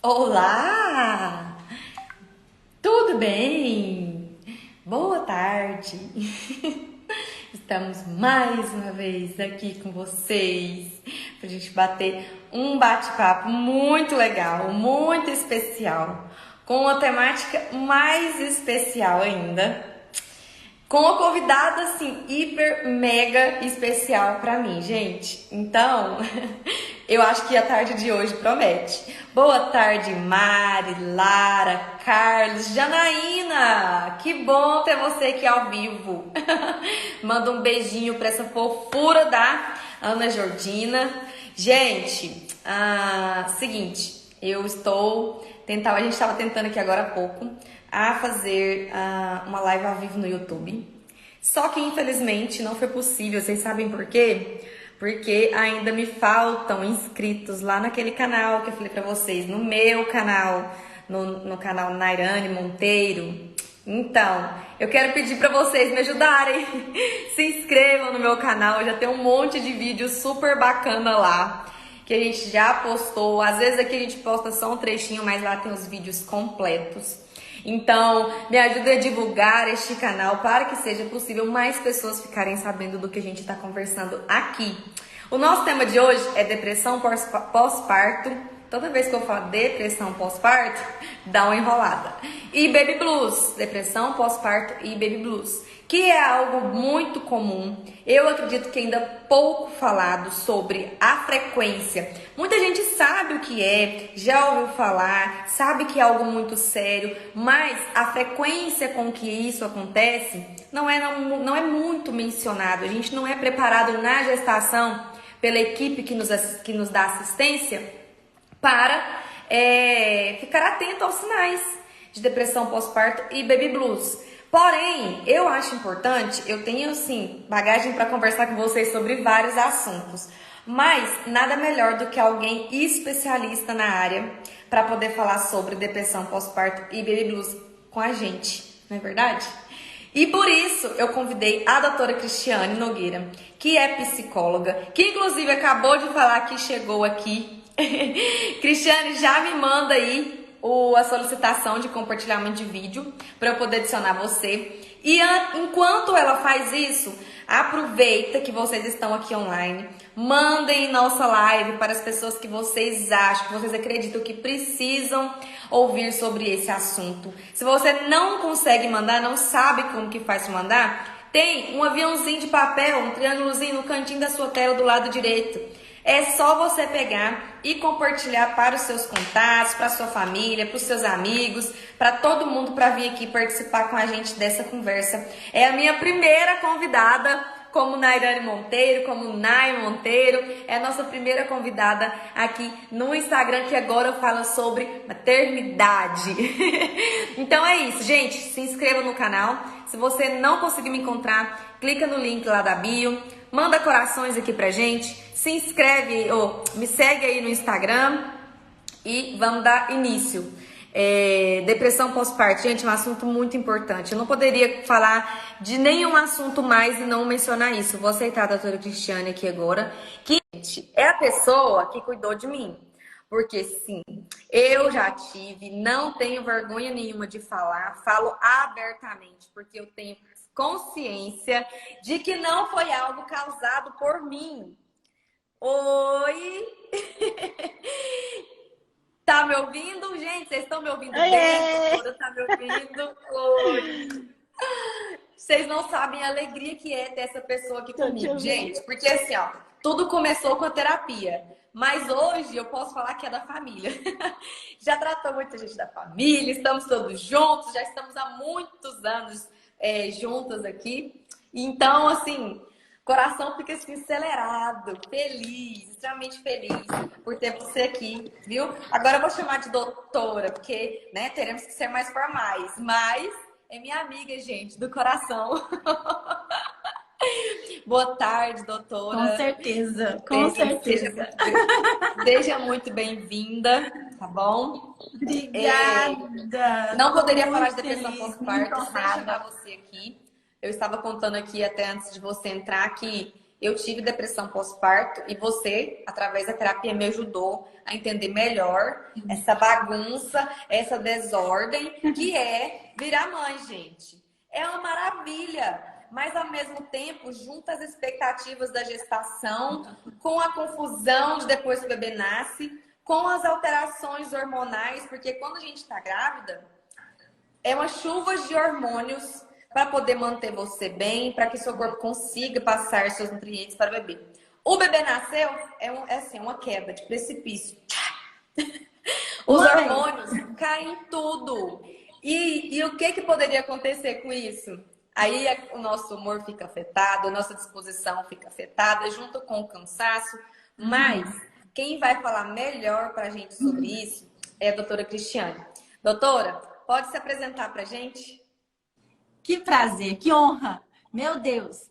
Olá! Tudo bem? Boa tarde! Estamos mais uma vez aqui com vocês para a gente bater um bate-papo muito legal, muito especial, com uma temática mais especial ainda. Com uma convidada, assim, hiper, mega especial pra mim, gente. Então, eu acho que a tarde de hoje promete. Boa tarde, Mari, Lara, Carlos, Janaína. Que bom ter você aqui ao vivo. Manda um beijinho pra essa fofura da Ana Jordina. Gente, seguinte, a gente estava tentando aqui agora há pouco a fazer uma live ao vivo no YouTube. Só que infelizmente não foi possível. Vocês sabem por quê? Porque ainda me faltam inscritos lá naquele canal que eu falei pra vocês, no meu canal, no canal Nairane Monteiro. Então, eu quero pedir pra vocês me ajudarem. Se inscrevam no meu canal, já tem um monte de vídeo super bacana lá que a gente já postou. Às vezes aqui a gente posta só um trechinho, mas lá tem os vídeos completos. Então, me ajude a divulgar este canal para que seja possível mais pessoas ficarem sabendo do que a gente está conversando aqui. O nosso tema de hoje é depressão pós-parto. Toda vez que eu falo depressão pós-parto, dá uma enrolada. E baby blues, depressão pós-parto e baby blues, que é algo muito comum. Eu acredito que ainda pouco falado sobre a frequência. Muita gente sabe o que é, já ouviu falar, sabe que é algo muito sério, mas a frequência com que isso acontece não é muito mencionado. A gente não é preparado na gestação pela equipe que nos dá assistência para ficar atento aos sinais de depressão pós-parto e baby blues. Porém, eu acho importante, eu tenho sim bagagem para conversar com vocês sobre vários assuntos, mas nada melhor do que alguém especialista na área para poder falar sobre depressão pós-parto e baby blues com a gente, não é verdade? E por isso eu convidei a doutora Cristiane Nogueira, que é psicóloga, que inclusive acabou de falar que chegou aqui. Cristiane, já me manda aí a solicitação de compartilhamento de vídeo para eu poder adicionar você. E enquanto ela faz isso, aproveita que vocês estão aqui online, mandem nossa live para as pessoas que vocês acham, que vocês acreditam que precisam ouvir sobre esse assunto. Se você não consegue mandar, não sabe como que faz para mandar, tem um aviãozinho de papel, um triângulozinho no cantinho da sua tela do lado direito. É só você pegar e compartilhar para os seus contatos, para a sua família, para os seus amigos, para todo mundo para vir aqui participar com a gente dessa conversa. É a minha primeira convidada como Nairane Monteiro, como Nai Monteiro. É a nossa primeira convidada aqui no Instagram, que agora eu falo sobre maternidade. Então é isso, gente. Se inscreva no canal. Se você não conseguir me encontrar, clica no link lá da bio. Manda corações aqui pra gente. Se inscreve ou me segue aí no Instagram e vamos dar início. Depressão pós-parto, gente, é um assunto muito importante. Eu não poderia falar de nenhum assunto mais e não mencionar isso. Vou aceitar a doutora Cristiane aqui agora, que gente, é a pessoa que cuidou de mim. Porque sim, eu já tive, não tenho vergonha nenhuma de falar, falo abertamente, porque eu tenho consciência de que não foi algo causado por mim. Oi! Tá me ouvindo, gente? Vocês estão me ouvindo bem? A doutora tá me ouvindo? Oi! Vocês não sabem a alegria que é ter essa pessoa aqui comigo, gente. Porque assim, ó, tudo começou com a terapia. Mas hoje eu posso falar que é da família. Já tratou muita gente da família, estamos todos juntos, já estamos há muitos anos juntas aqui. Então, assim, coração fica assim, acelerado, feliz, extremamente feliz por ter você aqui, viu? Agora eu vou chamar de doutora, porque, né, teremos que ser mais formais. Mas é minha amiga, gente, do coração. Boa tarde, doutora. Com certeza, com certeza. Seja muito bem-vinda, tá bom? Obrigada. Não Tô poderia falar de muito depressão feliz, muito pós-parto sem chamar honrada. você aqui. Eu estava contando aqui até antes de você entrar que eu tive depressão pós-parto e você, através da terapia, me ajudou a entender melhor essa bagunça, essa desordem que é virar mãe, gente. É uma maravilha, mas ao mesmo tempo junta as expectativas da gestação com a confusão de depois que o bebê nasce, com as alterações hormonais, porque quando a gente está grávida, é uma chuva de hormônios para poder manter você bem, para que seu corpo consiga passar seus nutrientes para o bebê. O bebê nasceu, assim, uma queda de precipício. Os hormônios caem em tudo. E o que poderia acontecer com isso? Aí o nosso humor fica afetado, a nossa disposição fica afetada, junto com o cansaço. Mas quem vai falar melhor para a gente sobre isso é a doutora Cristiane. Doutora, pode se apresentar para a gente? Que prazer, que honra. Meu Deus.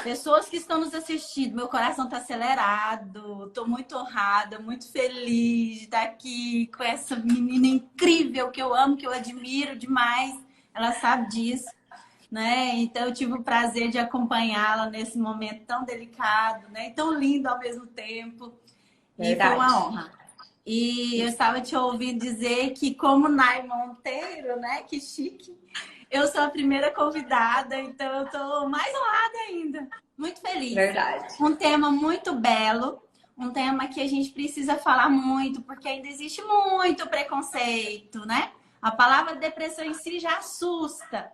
Pessoas que estão nos assistindo, meu coração está acelerado. Estou muito honrada, muito feliz de estar aqui com essa menina incrível que eu amo, que eu admiro demais. Ela sabe disso, né? Então eu tive o prazer de acompanhá-la nesse momento tão delicado, né? E tão lindo ao mesmo tempo. Verdade. E foi uma honra. E eu estava te ouvindo dizer que, como Nai Monteiro, né? Que chique. Eu sou a primeira convidada, então eu tô mais honrada ainda. Muito feliz. Verdade. Um tema muito belo, um tema que a gente precisa falar muito, porque ainda existe muito preconceito, né? A palavra depressão em si já assusta.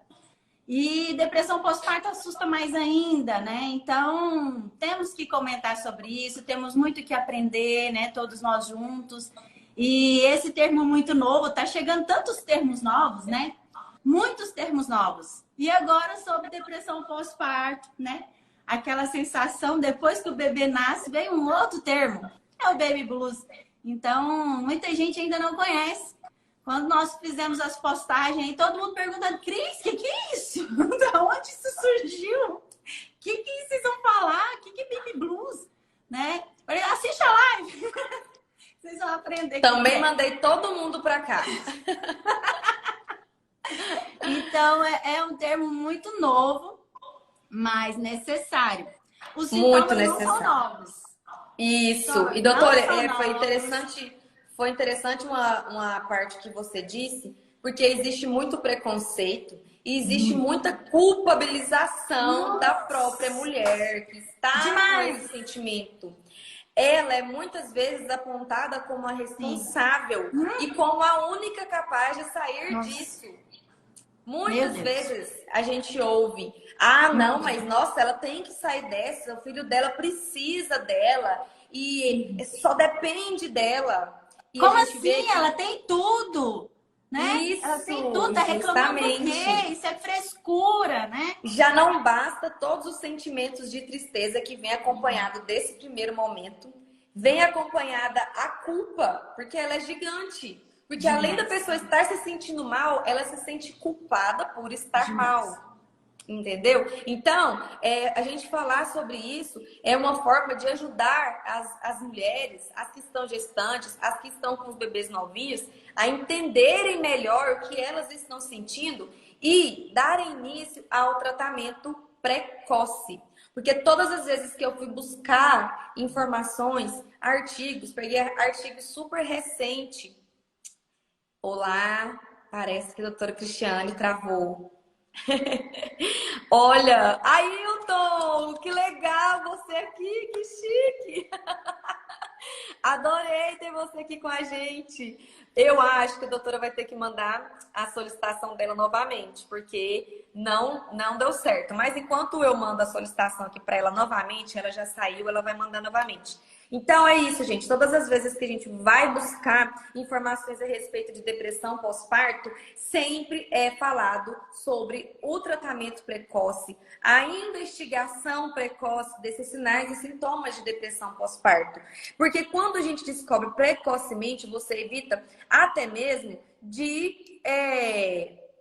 E depressão pós-parto assusta mais ainda, né? Então, temos que comentar sobre isso, temos muito que aprender, né? Todos nós juntos. E esse termo muito novo, tá chegando tantos termos novos, né? Muitos termos novos. E agora sobre depressão pós-parto, né? Aquela sensação, depois que o bebê nasce, vem um outro termo. É o baby blues. Então, muita gente ainda não conhece. Quando nós fizemos as postagens, aí todo mundo perguntando, Cris, o que é isso? Da onde isso surgiu? O que vocês vão falar? O que é baby blues? Né? Falei, assiste a live. Vocês vão aprender. Também mandei todo mundo para cá. Então, é um termo muito novo, mas necessário. Os muito sintomas necessário. não são novos. Isso. E, doutora, foi interessante uma parte que você disse, porque existe muito preconceito e existe muita culpabilização da própria mulher que está com esse sentimento. Ela é muitas vezes apontada como a responsável e como a única capaz de sair disso. Muitas vezes a gente ouve, não, mas nossa, ela tem que sair dessa, o filho dela precisa dela e só depende dela. E como assim? Ela tem tudo, né? Isso, ela tem tudo, tá reclamando do quê? Isso é frescura, né? Já não basta todos os sentimentos de tristeza que vem acompanhado desse primeiro momento, vem acompanhada a culpa, porque ela é gigante. Porque além da pessoa estar se sentindo mal, ela se sente culpada por estar mal. Entendeu? Então, a gente falar sobre isso é uma forma de ajudar as mulheres, as que estão gestantes, as que estão com os bebês novinhos, a entenderem melhor o que elas estão sentindo e darem início ao tratamento precoce. Porque todas as vezes que eu fui buscar informações, artigos, peguei artigos super recentes. Olá, parece que a doutora Cristiane travou. Olha, Ailton, que legal você aqui, que chique. Adorei ter você aqui com a gente. Eu acho que a doutora vai ter que mandar a solicitação dela novamente, porque não deu certo. Mas enquanto eu mando a solicitação aqui para ela novamente, ela já saiu, ela vai mandar novamente. Então é isso, gente. Todas as vezes que a gente vai buscar informações a respeito de depressão pós-parto, sempre é falado sobre o tratamento precoce, a investigação precoce desses sinais e sintomas de depressão pós-parto. Porque quando a gente descobre precocemente, você evita até mesmo de...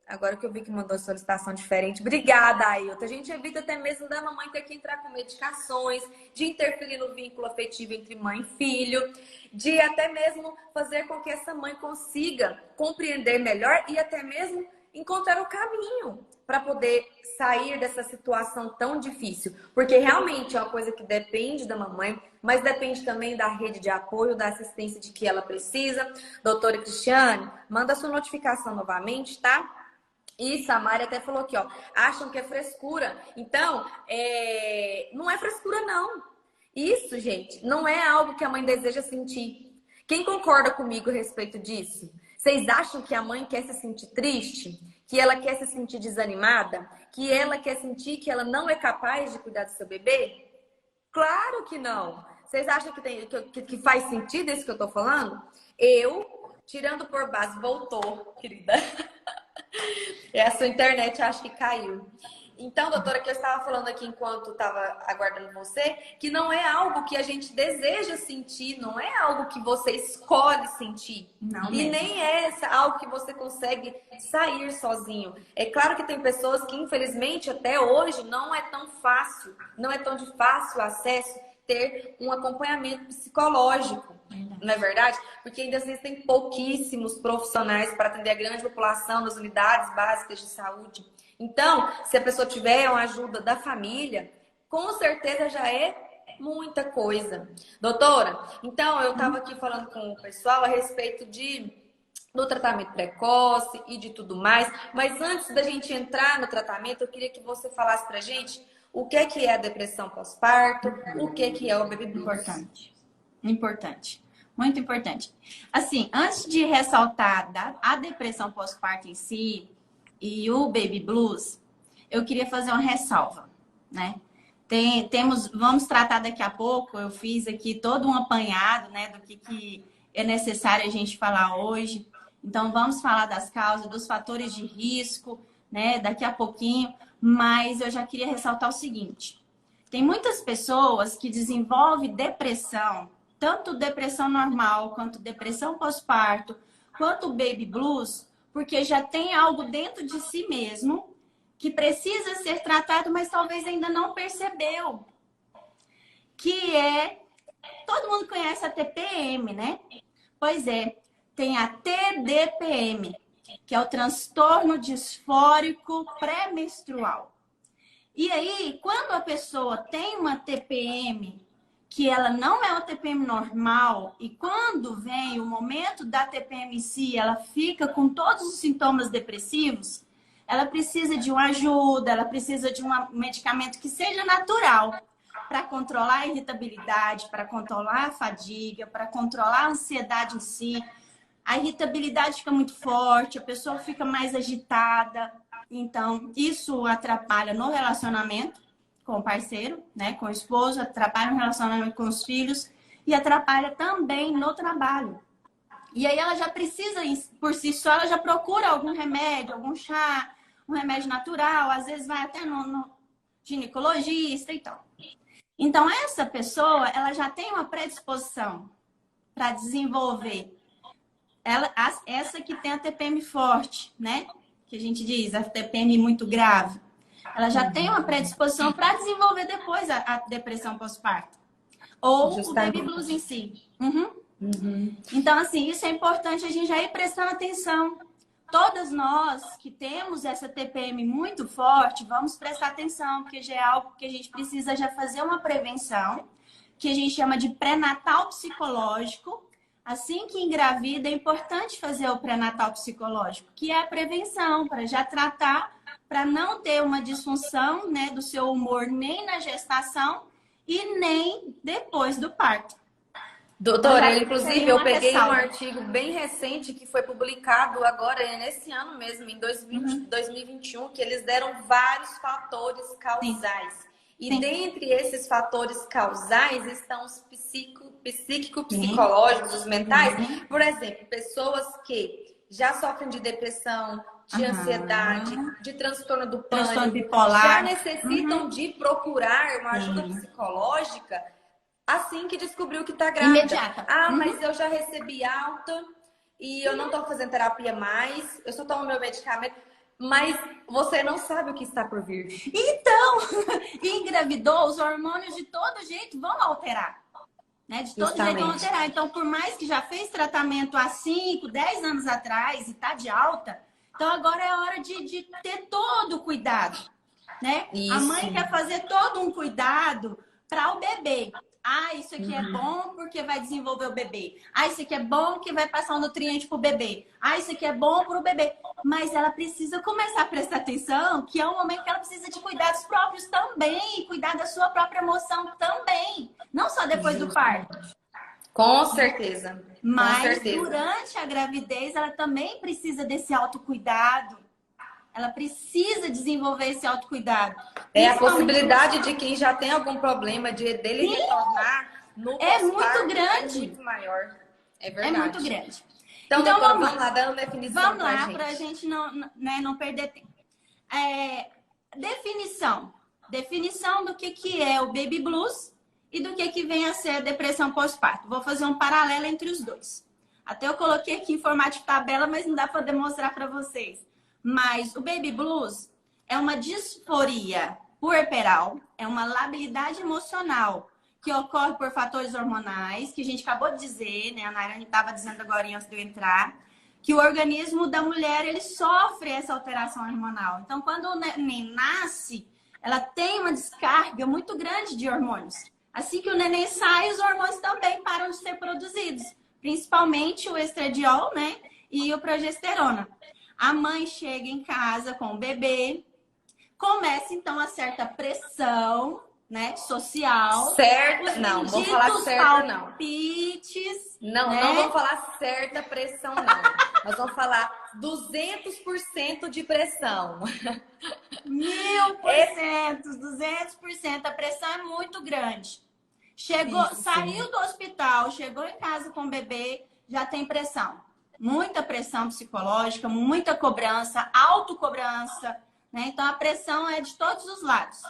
Agora que eu vi que mandou solicitação diferente. Obrigada, Ailton. A gente evita até mesmo da mamãe ter que entrar com medicações, de interferir no vínculo afetivo entre mãe e filho, de até mesmo fazer com que essa mãe consiga compreender melhor e até mesmo encontrar o caminho para poder sair dessa situação tão difícil. Porque realmente é uma coisa que depende da mamãe, mas depende também da rede de apoio, da assistência de que ela precisa. Doutora Cristiane, manda sua notificação novamente, tá? Isso, a Mari até falou aqui, ó. Acham que é frescura. Então, não é frescura, não. Isso, gente, não é algo que a mãe deseja sentir. Quem concorda comigo a respeito disso? Vocês acham que a mãe quer se sentir triste? Que ela quer se sentir desanimada? Que ela quer sentir que ela não é capaz de cuidar do seu bebê? Claro que não. Vocês acham que faz sentido isso que eu tô falando? Eu, tirando por base, voltou, querida. A sua internet acho que caiu. Então, doutora, que eu estava falando aqui enquanto estava aguardando você, que não é algo que a gente deseja sentir, não é algo que você escolhe sentir. Não e mesmo. nem é algo que você consegue sair sozinho. É claro que tem pessoas que, infelizmente, até hoje não é tão fácil, não é tão de fácil acesso ter um acompanhamento psicológico. Não é verdade? Porque ainda existem pouquíssimos profissionais para atender a grande população nas unidades básicas de saúde. Então, se a pessoa tiver uma ajuda da família, com certeza já é muita coisa. Doutora, então eu estava aqui falando com o pessoal a respeito do tratamento precoce e de tudo mais, mas antes da gente entrar no tratamento, eu queria que você falasse pra gente o que é a depressão pós-parto, o que é o baby blues. Importante. Muito importante. Assim, antes de ressaltar a depressão pós-parto em si e o baby blues, eu queria fazer uma ressalva, né? Vamos tratar daqui a pouco, eu fiz aqui todo um apanhado, né, do que é necessário a gente falar hoje. Então, vamos falar das causas, dos fatores de risco, né, daqui a pouquinho. Mas eu já queria ressaltar o seguinte. Tem muitas pessoas que desenvolvem depressão, tanto depressão normal, quanto depressão pós-parto, quanto baby blues, porque já tem algo dentro de si mesmo que precisa ser tratado, mas talvez ainda não percebeu. Todo mundo conhece a TPM, né? Pois é, tem a TDPM, que é o transtorno disfórico pré-menstrual. E aí, quando a pessoa tem uma TPM, que ela não é uma TPM normal, e quando vem o momento da TPM em si, ela fica com todos os sintomas depressivos, ela precisa de uma ajuda, ela precisa de um medicamento que seja natural para controlar a irritabilidade, para controlar a fadiga, para controlar a ansiedade em si. A irritabilidade fica muito forte, a pessoa fica mais agitada. Então, isso atrapalha no relacionamento com o parceiro, né, com o esposo, atrapalha no relacionamento com os filhos e atrapalha também no trabalho. E aí ela já precisa, por si só, ela já procura algum remédio, algum chá, um remédio natural, às vezes vai até no ginecologista e tal. Então, essa pessoa, ela já tem uma predisposição para desenvolver essa que tem a TPM forte, né? Que a gente diz, a TPM muito grave. Ela já tem uma predisposição para desenvolver depois a depressão pós-parto. Ou justamente o baby blues em si. Então, assim, isso é importante a gente já ir prestando atenção. Todas nós que temos essa TPM muito forte, vamos prestar atenção, porque já é algo que a gente precisa já fazer uma prevenção, que a gente chama de pré-natal psicológico. Assim que engravida, é importante fazer o pré-natal psicológico, que é a prevenção, para já tratar, para não ter uma disfunção, né, do seu humor nem na gestação e nem depois do parto. Doutora, inclusive eu peguei um artigo bem recente que foi publicado agora, nesse ano mesmo, em 2021, que eles deram vários fatores causais. Sim. E dentre esses fatores causais estão os psíquico-psicológicos, os mentais. Por exemplo, pessoas que já sofrem de depressão, de ansiedade, de transtorno do pânico, bipolar, já necessitam de procurar uma ajuda psicológica assim que descobriu que está grávida. Imediata. Mas eu já recebi alta e eu não estou fazendo terapia mais, eu só tomo meu medicamento. Mas você não sabe o que está por vir. Então, engravidou, os hormônios de todo jeito vão alterar. Né? De todo jeito vão alterar. Então, por mais que já fez tratamento há 5, 10 anos atrás e está de alta, Então agora é hora de ter todo o cuidado, né? Isso. A mãe quer fazer todo um cuidado para o bebê. Ah, isso aqui é bom porque vai desenvolver o bebê. Ah, isso aqui é bom que vai passar um nutriente pro bebê. Ah, isso aqui é bom pro bebê. Mas ela precisa começar a prestar atenção que é um momento que ela precisa de cuidados próprios também, cuidar da sua própria emoção também, não só depois do parto. Com certeza. Mas com certeza. durante a gravidez ela também precisa desse autocuidado. Ela precisa desenvolver esse autocuidado. É a possibilidade de quem já tem algum problema dele retornar no muito grande. É muito maior. É verdade. É muito grande. Então doutora, vamos lá, dando definição. Vamos lá, para a gente não perder tempo. Definição. Definição do que é o baby blues e do que vem a ser a depressão pós-parto. Vou fazer um paralelo entre os dois. Até eu coloquei aqui em formato de tabela, mas não dá para demonstrar para vocês. Mas o baby blues é uma disforia puerperal, é uma labilidade emocional que ocorre por fatores hormonais, que a gente acabou de dizer, né? A Nairane estava dizendo agora antes de eu entrar, que o organismo da mulher, ele sofre essa alteração hormonal. Então, quando o neném nasce, ela tem uma descarga muito grande de hormônios. Assim que o neném sai, os hormônios também param de ser produzidos, principalmente o estradiol, né? E o progesterona. A mãe chega em casa com o bebê, começa então a certa pressão, né, social. Certa, não, vamos falar certa não. Palpites. Não, né? não vamos falar certa pressão não. Nós vamos falar 200% de pressão. 1000%, 200%. A pressão é muito grande. Chegou, saiu do hospital, chegou em casa com o bebê, já tem pressão. Muita pressão psicológica, muita cobrança, autocobrança, né? Então a pressão é de todos os lados.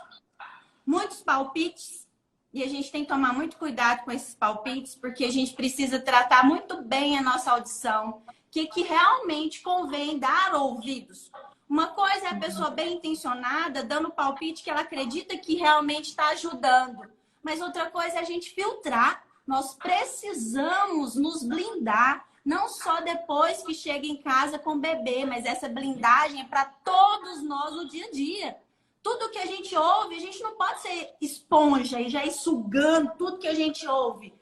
Muitos palpites, e a gente tem que tomar muito cuidado com esses palpites, porque a gente precisa tratar muito bem a nossa audição, que realmente convém dar ouvidos. Uma coisa é a pessoa bem intencionada, dando palpite que ela acredita que realmente está ajudando. Mas outra coisa é a gente filtrar. Nós precisamos nos blindar. Não só depois que chega em casa com o bebê, mas essa blindagem é para todos nós no dia a dia. Tudo que a gente ouve, a gente não pode ser esponja e já ir sugando tudo que a gente ouve.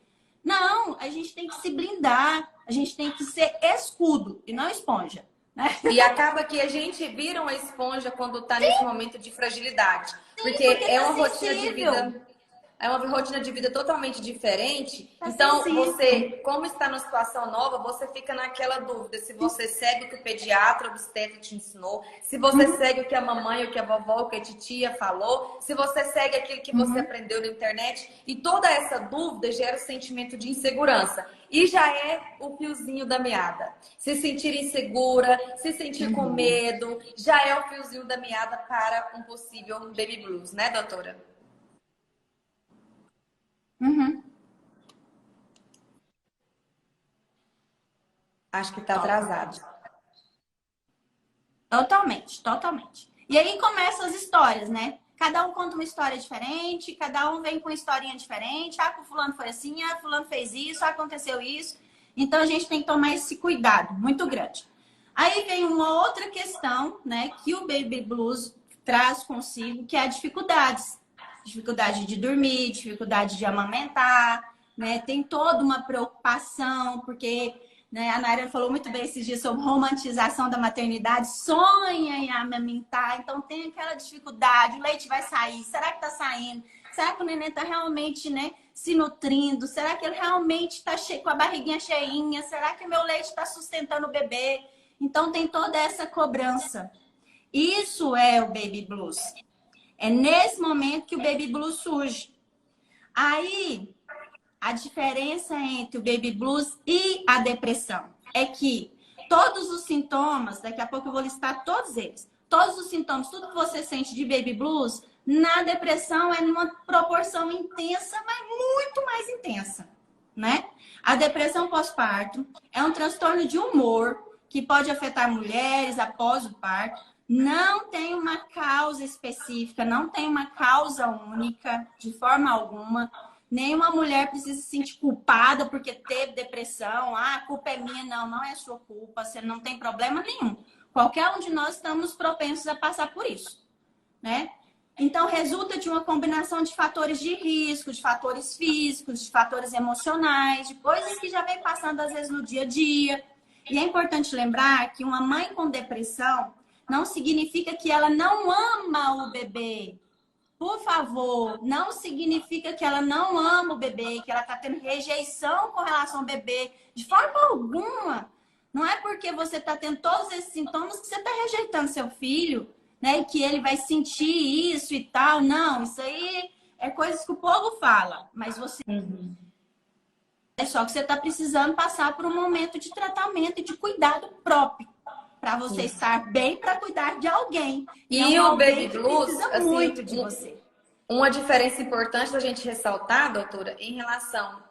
Não, a gente tem que se blindar, a gente tem que ser escudo e não esponja. Né? E acaba que a gente vira uma esponja quando está nesse momento de fragilidade. Porque é uma rotina de vida. É uma rotina de vida totalmente diferente. Então, você, como está numa situação nova, você fica naquela dúvida se você segue o que o pediatra, o obstetra te ensinou, se você segue o que a mamãe, o que a vovó, o que a titia falou, se você segue aquilo que você aprendeu na internet. E toda essa dúvida gera um sentimento de insegurança. E já é o fiozinho da meada. Se sentir insegura, se sentir com medo, já é o fiozinho da meada para um possível baby blues, né, doutora? Acho que tá atrasado. Totalmente, totalmente. E aí começam as histórias, né? Cada um conta uma história diferente, cada um vem com uma historinha diferente. Ah, o fulano foi assim, ah, fulano fez isso, ah, aconteceu isso. Então a gente tem que tomar esse cuidado muito grande. Aí vem uma outra questão, né, que o baby blues traz consigo, que é a dificuldades. Dificuldade de dormir, dificuldade de amamentar, né? Tem toda uma preocupação, porque, né, a Naira falou muito bem esses dias sobre romantização da maternidade, sonha em amamentar, então tem aquela dificuldade, o leite vai sair, será que tá saindo? Será que o neném tá realmente, né, se nutrindo? Será que ele realmente tá com a barriguinha cheinha? Será que o meu leite está sustentando o bebê? Então tem toda essa cobrança. Isso é o baby blues. É nesse momento que o baby blues surge. Aí, a diferença entre o baby blues e a depressão é que todos os sintomas, daqui a pouco eu vou listar todos eles, todos os sintomas, tudo que você sente de baby blues, na depressão é numa proporção intensa, mas muito mais intensa, né? A depressão pós-parto é um transtorno de humor que pode afetar mulheres após o parto. Não tem uma causa específica, não tem uma causa única, de forma alguma. Nenhuma mulher precisa se sentir culpada porque teve depressão. Ah, a culpa é minha. Não, não é sua culpa. Você não tem problema nenhum. Qualquer um de nós estamos propensos a passar por isso, né? Então, resulta de uma combinação de fatores de risco, de fatores físicos, de fatores emocionais, de coisas que já vem passando às vezes no dia a dia. E é importante lembrar que uma mãe com depressão não significa que ela não ama o bebê. Por favor, não significa que ela não ama o bebê, que ela está tendo rejeição com relação ao bebê. De forma alguma. Não é porque você está tendo todos esses sintomas que você está rejeitando seu filho, né? E que ele vai sentir isso e tal. Não, isso aí é coisas que o povo fala. Mas você... É só que você está precisando passar por um momento de tratamento e de cuidado próprio. Para você estar bem para cuidar de alguém. E o Baby Blues, precisa assim, muito de você. Uma diferença importante da gente ressaltar, doutora, em relação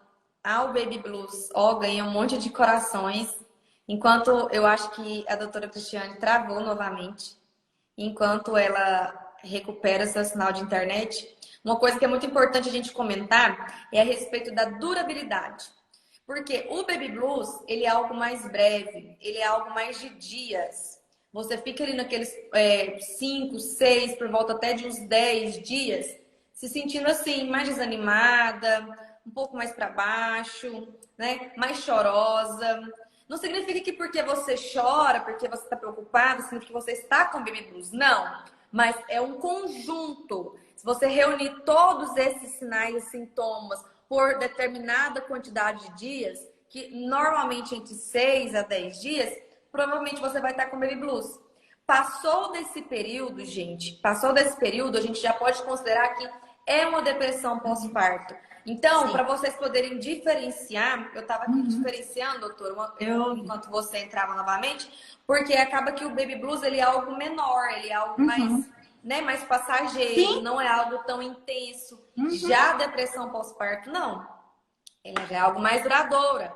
ao Baby Blues, ó, ganha um monte de corações, enquanto eu acho que a doutora Cristiane travou novamente, enquanto ela recupera seu sinal de internet. Uma coisa que é muito importante a gente comentar é a respeito da durabilidade. Porque o Baby Blues, ele é algo mais breve, ele é algo mais de dias. Você fica ali naqueles 5, 6, por volta até de uns 10 dias, se sentindo assim, mais desanimada, um pouco mais para baixo, né? Mais chorosa. Não significa que porque você chora, porque você está preocupada, significa que você está com Baby Blues. Não, mas é um conjunto. Se você reunir todos esses sinais e sintomas por determinada quantidade de dias, que normalmente entre 6 a 10 dias, provavelmente você vai estar com Baby Blues. Passou desse período, gente, a gente já pode considerar que é uma depressão pós-parto. Então, para vocês poderem diferenciar, eu estava aqui diferenciando, doutor, enquanto você entrava novamente, porque acaba que o Baby Blues ele é algo menor, ele é algo mais, né, mais passageiro, não é algo tão intenso. Já a depressão pós-parto, não. Ela já é algo mais duradoura.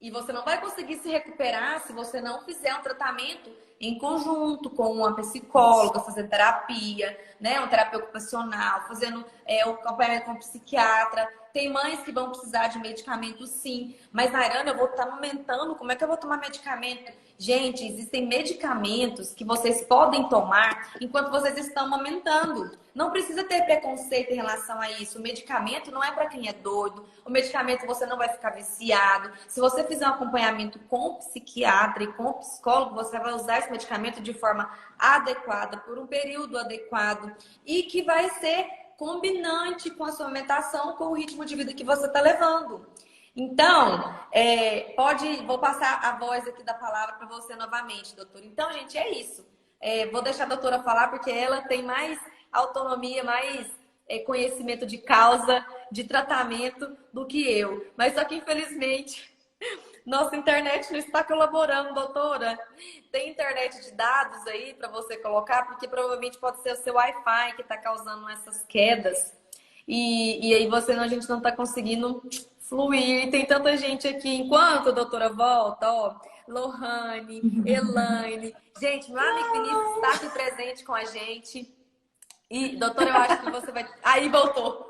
E você não vai conseguir se recuperar se você não fizer um tratamento em conjunto com uma psicóloga, fazendo terapia, né? Um terapeuta ocupacional, fazendo o acompanhamento com um psiquiatra. Tem mães que vão precisar de medicamento, sim. Mas, Nairana, eu vou estar amamentando, como é que eu vou tomar medicamento? Gente, existem medicamentos que vocês podem tomar enquanto vocês estão amamentando. Não precisa ter preconceito em relação a isso. O medicamento não é para quem é doido. O medicamento você não vai ficar viciado. Se você fizer um acompanhamento com o psiquiatra e com o psicólogo, você vai usar esse medicamento de forma adequada, por um período adequado e que vai ser combinante com a sua alimentação, com o ritmo de vida que você está levando. Então, vou passar a voz aqui da palavra para você novamente, doutora. Então, gente, é isso. Vou deixar a doutora falar porque ela tem mais autonomia, mais conhecimento de causa, de tratamento do que eu. Mas só que, infelizmente, nossa internet não está colaborando, doutora. Tem internet de dados aí para você colocar? Porque provavelmente pode ser o seu Wi-Fi que está causando essas quedas. E aí a gente não está conseguindo fluir. Tem tanta gente aqui. Enquanto a doutora volta, ó, Lohane, Elaine. Gente, meu amigo Vinícius está aqui presente com a gente. E, doutora, eu acho que você vai... Aí, voltou.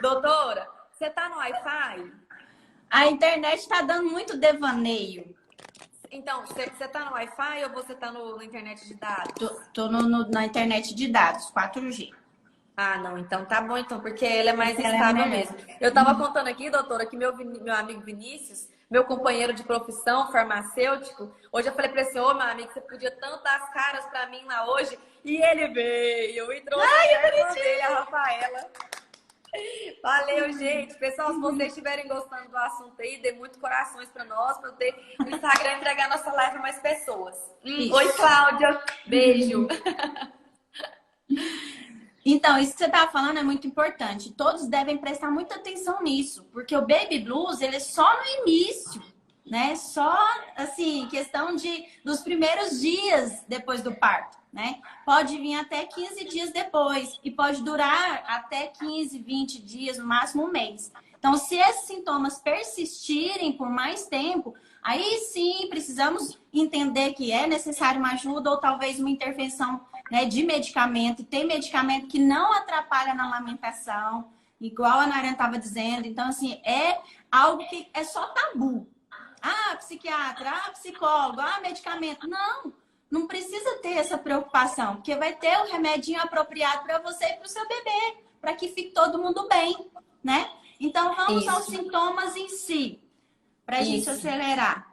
Doutora, você tá no Wi-Fi? A internet está dando muito devaneio. Então, você tá no Wi-Fi ou você tá na internet de dados? Tô na internet de dados, 4G. Ah, não, então tá bom, então, porque ele é mais estável mesmo. Eu tava contando aqui, doutora, que meu amigo Vinícius, meu companheiro de profissão, farmacêutico, hoje eu falei pra ele, ô, meu amigo, você podia tanto dar as caras pra mim lá hoje, e ele veio e trouxe a irmã dele, a Rafaela. Valeu, gente. Pessoal, se vocês estiverem gostando do assunto aí, dê muito corações pra nós, pra ter o Instagram entregar nossa live a mais pessoas. Oi, Cláudia. Beijo. Então, isso que você estava falando é muito importante. Todos devem prestar muita atenção nisso, porque o Baby Blues, ele é só no início, né? Só, assim, questão dos primeiros dias depois do parto, né? Pode vir até 15 dias depois e pode durar até 15, 20 dias, no máximo um mês. Então, se esses sintomas persistirem por mais tempo, aí sim precisamos entender que é necessário uma ajuda ou talvez uma intervenção, né, de medicamento. Tem medicamento que não atrapalha na amamentação, igual a Naren estava dizendo. Então, assim, é algo que é só tabu. Ah, psiquiatra, ah, psicólogo, ah, medicamento. Não, não precisa ter essa preocupação, porque vai ter o remedinho apropriado para você e para o seu bebê, para que fique todo mundo bem, né? Então, vamos aos Isso, sintomas em si, para a gente isso. acelerar.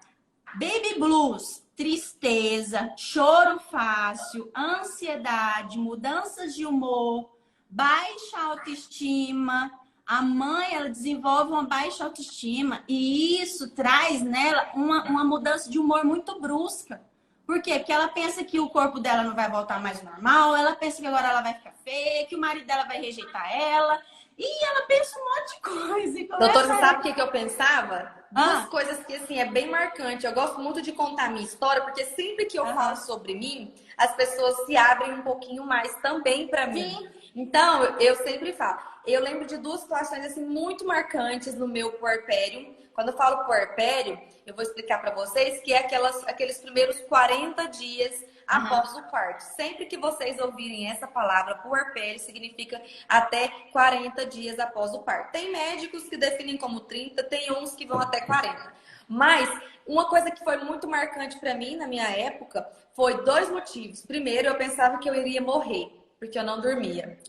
Baby blues, tristeza, choro fácil, ansiedade, mudanças de humor, baixa autoestima. A mãe, ela desenvolve uma baixa autoestima e isso traz nela uma mudança de humor muito brusca. Por quê? Porque ela pensa que o corpo dela não vai voltar mais normal, ela pensa que agora ela vai ficar feia, que o marido dela vai rejeitar ela, e ela pensa um monte de coisa. E Doutora, começa você a... sabe o que que eu pensava? Duas Ah, coisas que, assim, é bem marcante. Eu gosto muito de contar a minha história, porque sempre que eu falo aham. sobre mim, as pessoas se abrem um pouquinho mais também para mim. Sim. Então, eu sempre falo. Eu lembro de duas situações, assim, muito marcantes no meu puerpério. Quando eu falo puerpério, eu vou explicar para vocês que é aqueles primeiros 40 dias Aham. após o parto. Sempre que vocês ouvirem essa palavra, puerpério significa até 40 dias após o parto. Tem médicos que definem como 30, tem uns que vão até 40. Mas uma coisa que foi muito marcante para mim na minha época foi dois motivos. Primeiro, eu pensava que eu iria morrer, porque eu não dormia.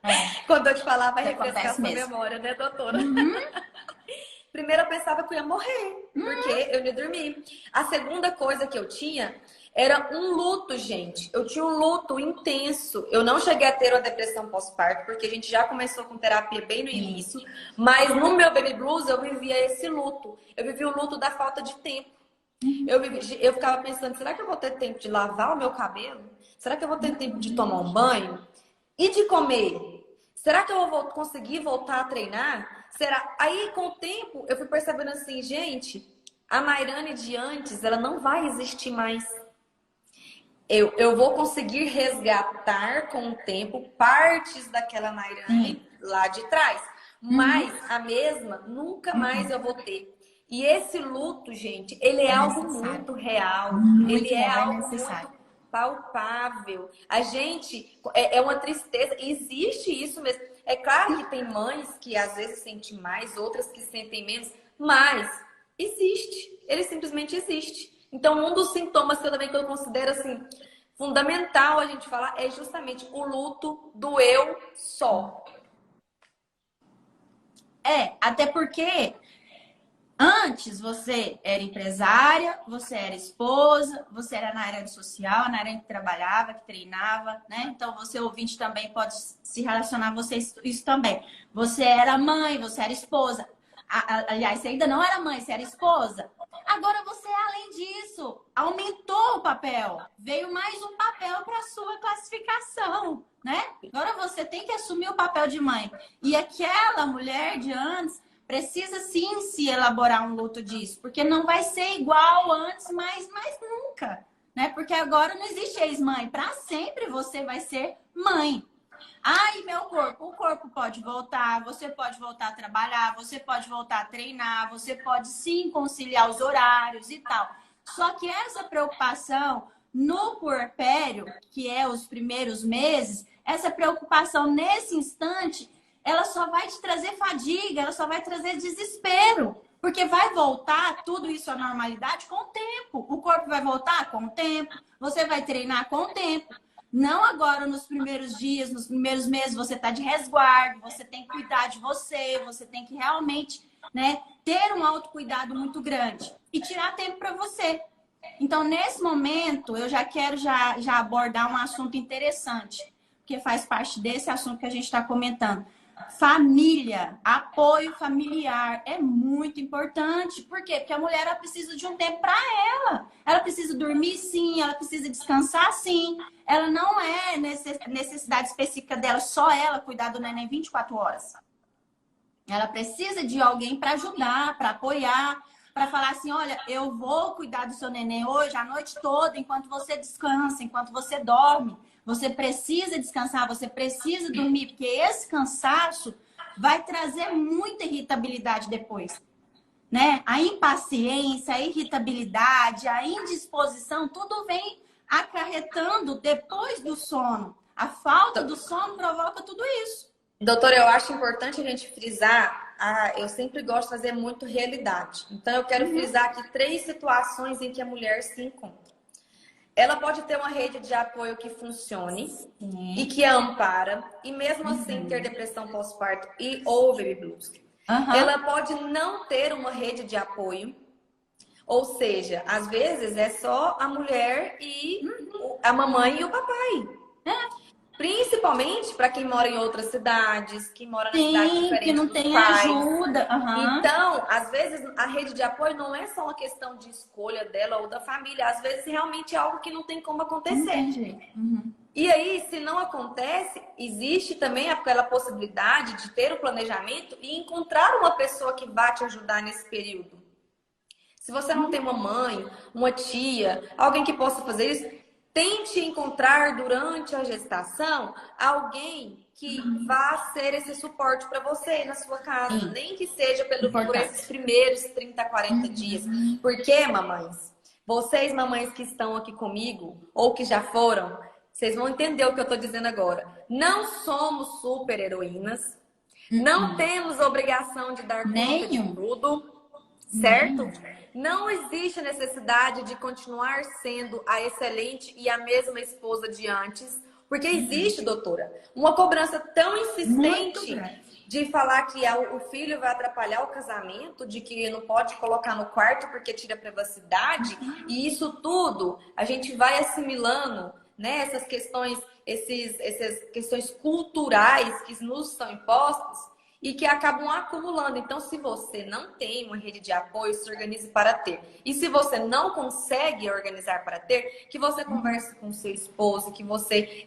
É, Quando eu te falar, vai que refrescar acontece sua mesmo. memória, né, doutora? Uhum. Primeiro, eu pensava que eu ia morrer, porque eu ia dormir. A segunda coisa que eu tinha era um luto, gente. Eu tinha um luto intenso. Eu não cheguei a ter uma depressão pós-parto, porque a gente já começou com terapia bem no início. Mas no meu baby blues, eu vivia esse luto. Eu vivia o luto da falta de tempo. Eu ficava pensando, será que eu vou ter tempo de lavar o meu cabelo? Será que eu vou ter tempo de tomar um banho? E de comer? Será que eu vou conseguir voltar a treinar? Será? Aí, com o tempo, eu fui percebendo assim, gente, a Mairane de antes, ela não vai existir mais. Eu vou conseguir resgatar com o tempo partes daquela Sim. Mairane lá de trás. Uhum. Mas a mesma nunca mais eu vou ter. E esse luto, gente, ele é É algo necessário. muito real. Ele Muito é real, é algo necessário. muito palpável. A gente é uma tristeza. Existe isso mesmo. É claro que tem mães que às vezes sentem mais, outras que sentem menos, mas existe. Ele simplesmente existe. Então, um dos sintomas que eu considero assim fundamental a gente falar é justamente o luto do eu só. É, até porque antes você era empresária, você era esposa, você era na área social, na área que trabalhava, que treinava, né? Então você ouvinte também pode se relacionar a você isso também. Você era mãe, você era esposa. Aliás, você ainda não era mãe, você era esposa. Agora você, além disso, aumentou o papel. Veio mais um papel para sua classificação, né? Agora você tem que assumir o papel de mãe. E aquela mulher de antes precisa sim se elaborar um luto disso, porque não vai ser igual antes, mas nunca, né? Porque agora não existe ex-mãe, para sempre você vai ser mãe. Ai, meu corpo, o corpo pode voltar, você pode voltar a trabalhar, você pode voltar a treinar, você pode sim conciliar os horários e tal. Só que essa preocupação no puerpério, que é os primeiros meses, essa preocupação nesse instante, ela só vai te trazer fadiga, ela só vai trazer desespero. Porque vai voltar tudo isso à normalidade com o tempo. O corpo vai voltar com o tempo, você vai treinar com o tempo. Não agora nos primeiros dias, nos primeiros meses, você está de resguardo, você tem que cuidar de você, você tem que realmente, né, ter um autocuidado muito grande e tirar tempo para você. Então, nesse momento, eu já quero já abordar um assunto interessante, que faz parte desse assunto que a gente está comentando. Família, apoio familiar é muito importante. Por quê? Porque a mulher ela precisa de um tempo para ela. Ela precisa dormir sim, ela precisa descansar sim. Ela não é necessidade específica dela, só ela cuidar do neném 24 horas. Ela precisa de alguém para ajudar, para apoiar, para falar assim, olha, eu vou cuidar do seu neném hoje, a noite toda, enquanto você descansa, enquanto você dorme. Você precisa descansar, você precisa dormir, porque esse cansaço vai trazer muita irritabilidade depois, né? A impaciência, a irritabilidade, a indisposição, tudo vem acarretando depois do sono. A falta do sono provoca tudo isso. Doutora, eu acho importante a gente frisar eu sempre gosto de fazer muito realidade. Então, eu quero frisar aqui 3 situações em que a mulher se encontra. Ela pode ter uma rede de apoio que funcione e que a ampara, e mesmo assim ter depressão pós-parto e ou baby blues. Ela pode não ter uma rede de apoio, ou seja, às vezes é só a mulher e a mamãe e o papai. Principalmente para quem mora em outras cidades, que mora na cidade diferente que não dos tem pais. ajuda. Então, às vezes, a rede de apoio não é só uma questão de escolha dela ou da família. Às vezes, realmente é algo que não tem como acontecer. Não tem jeito. E aí, se não acontece, existe também aquela possibilidade de ter o planejamento e encontrar uma pessoa que vá te ajudar nesse período. Se você não tem uma mãe, uma tia, alguém que possa fazer isso, tente encontrar durante a gestação alguém que vá ser esse suporte para você na sua casa. Nem que seja por esses primeiros 30, 40 dias. Porque, mamães, vocês mamães que estão aqui comigo ou que já foram, vocês vão entender o que eu estou dizendo agora. Não somos super heroínas. Não temos obrigação de dar conta de tudo. Certo? Não existe necessidade de continuar sendo a excelente e a mesma esposa de antes, porque existe, doutora, uma cobrança tão insistente de falar que o filho vai atrapalhar o casamento, de que não pode colocar no quarto porque tira a privacidade, e isso tudo a gente vai assimilando, né? Essas questões culturais que nos são impostas e que acabam acumulando. Então, se você não tem uma rede de apoio, se organize para ter. E se você não consegue organizar para ter, que você converse com seu esposo, que você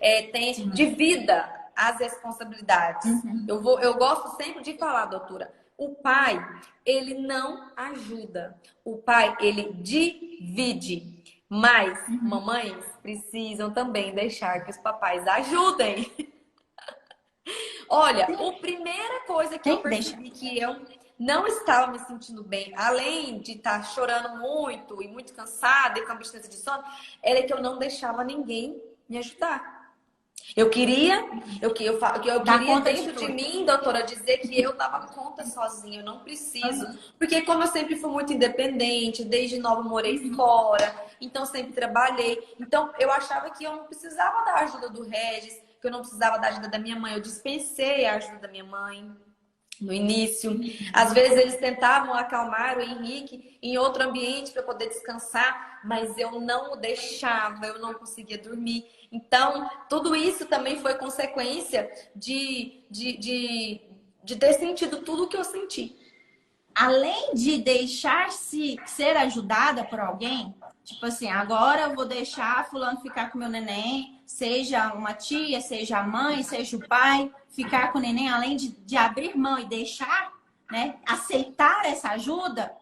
divida as responsabilidades. Eu gosto sempre de falar, doutora, o pai, ele não ajuda. O pai, ele divide. Mas mamães precisam também deixar que os papais ajudem. Olha, a primeira coisa que eu percebi que eu não estava me sentindo bem, além de estar chorando muito e muito cansada e com abstinência de sono, era que eu não deixava ninguém me ajudar. Eu queria dentro de mim, doutora, dizer que eu dava conta sozinha, eu não preciso. Porque como eu sempre fui muito independente, desde nova morei fora, então sempre trabalhei. Então eu achava que eu não precisava da ajuda do Regis, que eu não precisava da ajuda da minha mãe. Eu dispensei a ajuda da minha mãe no início. Às vezes eles tentavam acalmar o Henrique em outro ambiente para poder descansar, mas eu não o deixava, eu não conseguia dormir. Então, tudo isso também foi consequência de ter sentido tudo o que eu senti. Além de deixar-se ser ajudada por alguém, tipo assim, agora eu vou deixar fulano ficar com meu neném, seja uma tia, seja a mãe, seja o pai, ficar com o neném, além de abrir mão e deixar, né, aceitar essa ajuda,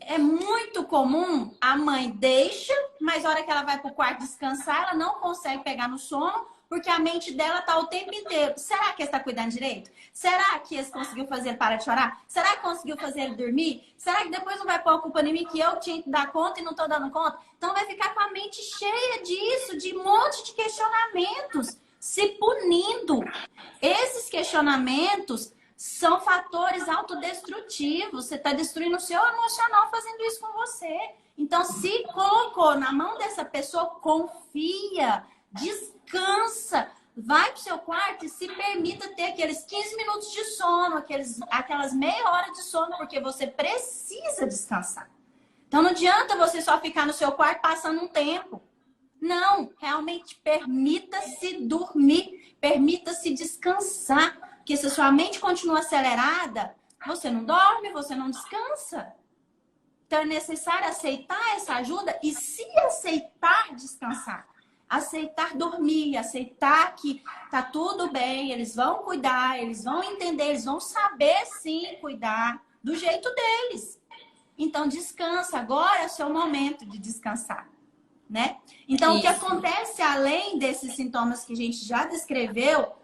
é muito comum a mãe deixa, mas a hora que ela vai pro quarto descansar, ela não consegue pegar no sono, porque a mente dela tá o tempo inteiro. Será que ele está cuidando direito? Será que ele conseguiu fazer ele parar de chorar? Será que conseguiu fazer ele dormir? Será que depois não vai pôr a culpa em mim que eu tinha que dar conta e não tô dando conta? Então vai ficar com a mente cheia disso, de um monte de questionamentos, se punindo. Esses questionamentos são fatores autodestrutivos. Você está destruindo o seu emocional fazendo isso com você. Então, se colocou na mão dessa pessoa, confia, descansa, vai pro seu quarto e se permita ter aqueles 15 minutos de sono, aquelas meia hora de sono, porque você precisa descansar. Então, não adianta você só ficar no seu quarto passando um tempo. Não, realmente permita-se dormir, permita-se descansar. Porque se a sua mente continua acelerada, você não dorme, você não descansa. Então é necessário aceitar essa ajuda e se aceitar descansar. Aceitar dormir, aceitar que tá tudo bem, eles vão cuidar, eles vão entender, eles vão saber sim cuidar do jeito deles. Então descansa, agora é o seu momento de descansar, né? Então o que acontece além desses sintomas que a gente já descreveu,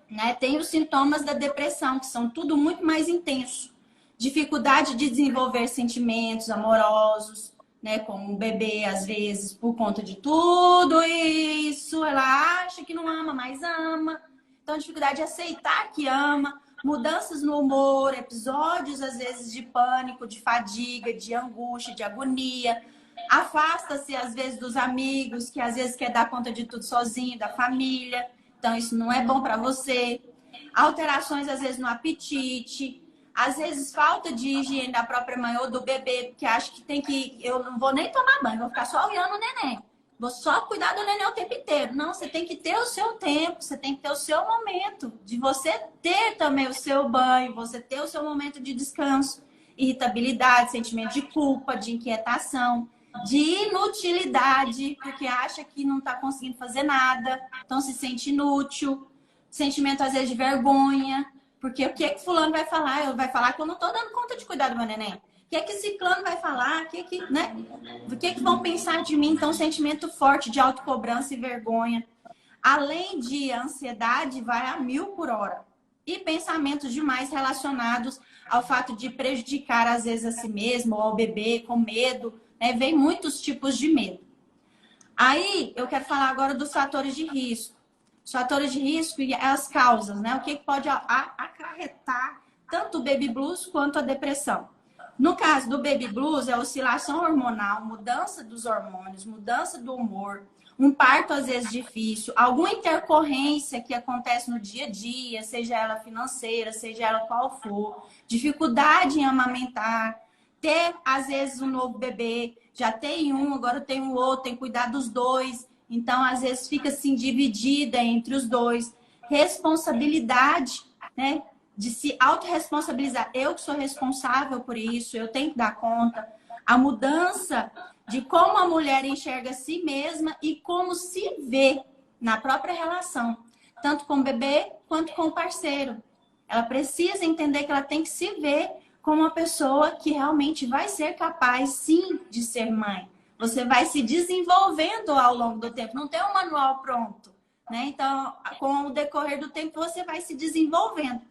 né, tem os sintomas da depressão, que são tudo muito mais intenso. Dificuldade de desenvolver sentimentos amorosos, né, como um bebê, às vezes, por conta de tudo isso, ela acha que não ama, mas ama. Então, dificuldade de aceitar que ama. mudanças no humor, episódios às vezes de pânico, de fadiga, de angústia, de agonia. Afasta-se às vezes dos amigos, que às vezes quer dar conta de tudo sozinho, da família. Então isso não é bom para você. Alterações às vezes no apetite, às vezes falta de higiene da própria mãe ou do bebê, porque acha que tem que, eu não vou nem tomar banho, vou ficar só olhando o neném. Vou só cuidar do neném o tempo inteiro. Não, você tem que ter o seu tempo, você tem que ter o seu momento, de você ter também o seu banho, você ter o seu momento de descanso, irritabilidade, sentimento de culpa, de inquietação, de inutilidade, porque acha que não está conseguindo fazer nada, então se sente inútil, sentimento às vezes de vergonha, porque o que é que fulano vai falar? Eu vai falar que eu não estou dando conta de cuidar do meu neném. O que é que ciclano vai falar? Né? O que é que vão pensar de mim? Então, sentimento forte de autocobrança e vergonha. Além de ansiedade, vai a 1000 por hora. E pensamentos demais relacionados ao fato de prejudicar, às vezes, a si mesmo ou ao bebê, com medo. Né? Vem muitos tipos de medo. Aí, eu quero falar agora dos fatores de risco. Os fatores de risco e as causas, né? O que pode acarretar tanto o baby blues quanto a depressão. No caso do baby blues, é oscilação hormonal, mudança dos hormônios, mudança do humor, um parto às vezes difícil, alguma intercorrência que acontece no dia a dia, seja ela financeira, seja ela qual for, dificuldade em amamentar, ter às vezes um novo bebê, já tem um, agora tem o outro, tem que cuidar dos dois, então às vezes fica assim dividida entre os dois, responsabilidade, né? De se autorresponsabilizar. Eu que sou responsável por isso, eu tenho que dar conta. A mudança de como a mulher enxerga a si mesma e como se vê na própria relação, tanto com o bebê quanto com o parceiro. Ela precisa entender que ela tem que se ver como uma pessoa que realmente vai ser capaz, sim, de ser mãe. Você vai se desenvolvendo ao longo do tempo, não tem um manual pronto, né? Então, com o decorrer do tempo, você vai se desenvolvendo.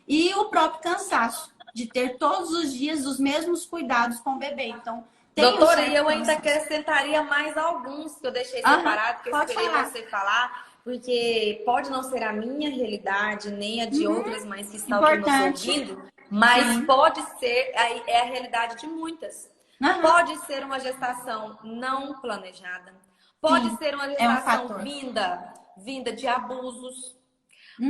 E o próprio cansaço de ter todos os dias os mesmos cuidados com o bebê. Então, tem doutora, e eu ainda acrescentaria mais alguns que eu deixei separado, que eu esperei você falar, porque pode não ser a minha realidade, nem a de outras mães que estão aqui nos ouvindo, mas pode ser, é a realidade de muitas. Pode ser uma gestação não planejada, pode ser uma gestação vinda de abusos.